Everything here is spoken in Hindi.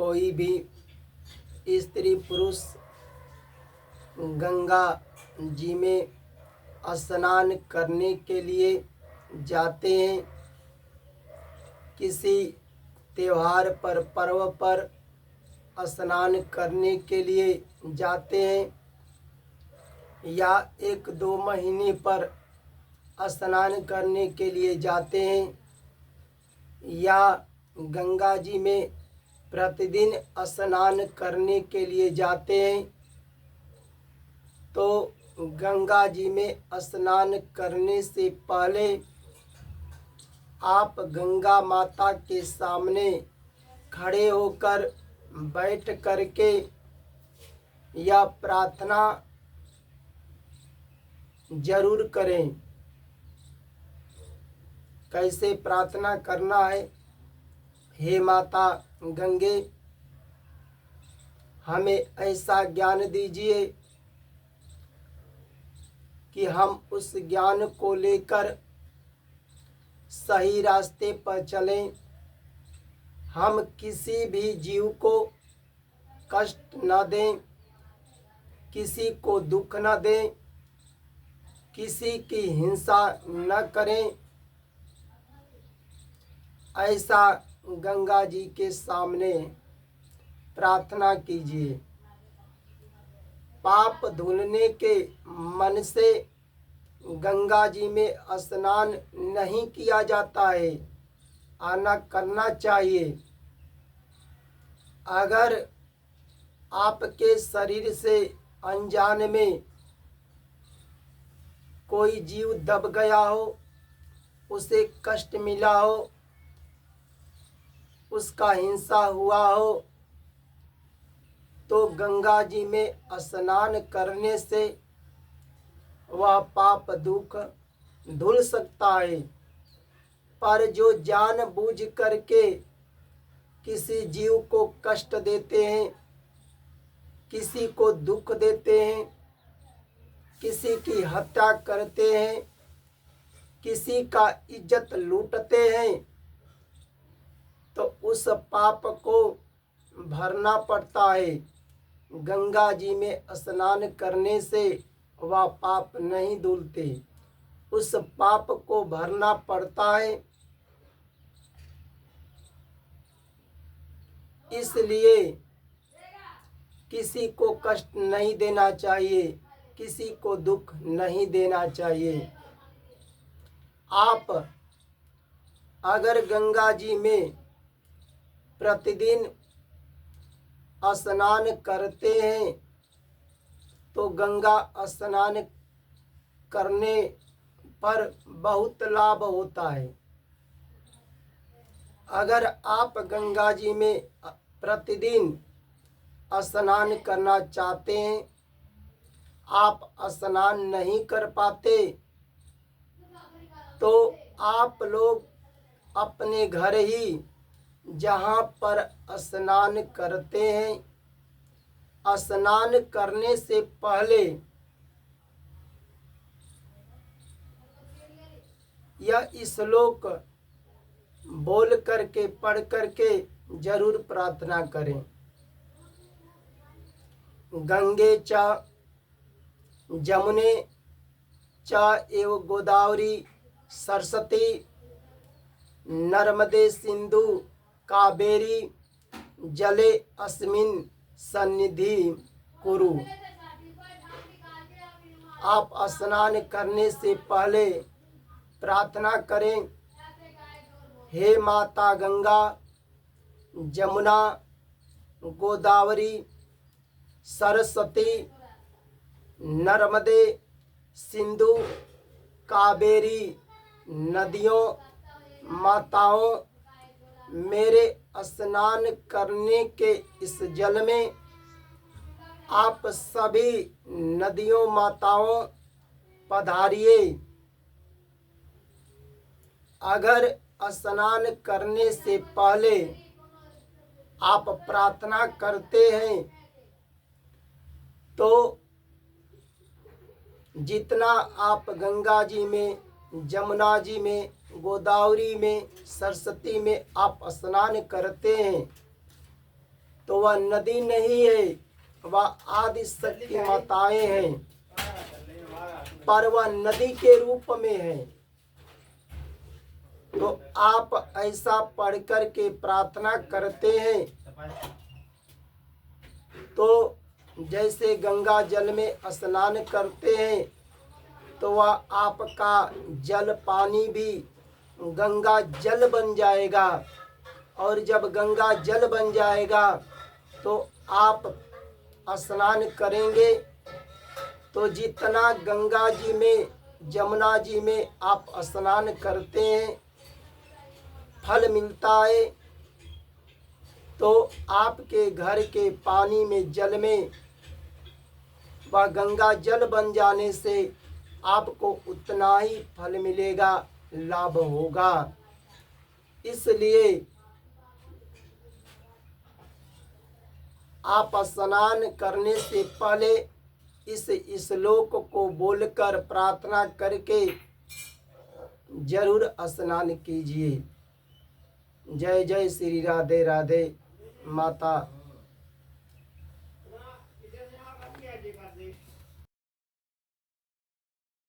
कोई भी स्त्री पुरुष गंगा जी में स्नान करने के लिए जाते हैं, किसी त्योहार पर पर्व पर स्नान करने के लिए जाते हैं, या 1-2 महीने पर स्नान करने के लिए जाते हैं, या गंगा जी में प्रतिदिन स्नान करने के लिए जाते हैं, तो गंगा जी में स्नान करने से पहले आप गंगा माता के सामने खड़े होकर बैठ करके या प्रार्थना जरूर करें। कैसे प्रार्थना करना है? हे माता गंगे, हमें ऐसा ज्ञान दीजिए कि हम उस ज्ञान को लेकर सही रास्ते पर चलें। हम किसी भी जीव को कष्ट न दें, किसी को दुख न दें, किसी की हिंसा न करें। ऐसा गंगा जी के सामने प्रार्थना कीजिए। पाप धुलने के मन से गंगा जी में स्नान नहीं किया जाता है, आना करना चाहिए। अगर आपके शरीर से अनजान में कोई जीव दब गया हो, उसे कष्ट मिला हो, उसका हिंसा हुआ हो, तो गंगा जी में स्नान करने से वह पाप दुख धुल सकता है। पर जो जानबूझ करके किसी जीव को कष्ट देते हैं, किसी को दुख देते हैं, किसी की हत्या करते हैं, किसी का इज्जत लूटते हैं, तो उस पाप को भरना पड़ता है। गंगा जी में स्नान करने से वह पाप नहीं धुलते, उस पाप को भरना पड़ता है। इसलिए किसी को कष्ट नहीं देना चाहिए, किसी को दुख नहीं देना चाहिए। आप अगर गंगा जी में प्रतिदिन स्नान करते हैं तो गंगा स्नान करने पर बहुत लाभ होता है। अगर आप गंगा जी में प्रतिदिन स्नान करना चाहते हैं, आप स्नान नहीं कर पाते, तो आप लोग अपने घर ही जहाँ पर स्नान करते हैं, स्नान करने से पहले यह श्लोक बोल करके पढ़ करके जरूर प्रार्थना करें। गंगे च जमुने च एव गोदावरी सरस्वती नर्मदे सिंधु कावेरी जले अस्मिन् सन्निधि कुरु। आप स्नान करने से पहले प्रार्थना करें, हे माता गंगा, जमुना, गोदावरी, सरस्वती, नर्मदे, सिंधु, कावेरी नदियों माताओं, मेरे स्नान करने के इस जल में आप सभी नदियों माताओं पधारिए। अगर स्नान करने से पहले आप प्रार्थना करते हैं तो जितना आप गंगा जी में, जमुना जी में, गोदावरी में, सरस्वती में आप स्नान करते हैं, तो वह नदी नहीं है, वह आदि शक्ति माताएं हैं, पर वह नदी के रूप में है। तो आप ऐसा पढ़ कर के प्रार्थना करते हैं तो जैसे गंगा जल में स्नान करते हैं तो वह आपका जल पानी भी गंगा जल बन जाएगा। और जब गंगा जल बन जाएगा तो आप स्नान करेंगे तो जितना गंगा जी में, जमुना जी में आप स्नान करते हैं फल मिलता है, तो आपके घर के पानी में, जल में वह गंगा जल बन जाने से आपको उतना ही फल मिलेगा, लाभ होगा। इसलिए आप स्नान करने से पहले इस श्लोक को बोलकर प्रार्थना करके जरूर स्नान कीजिए। जय जय श्री राधे राधे। माता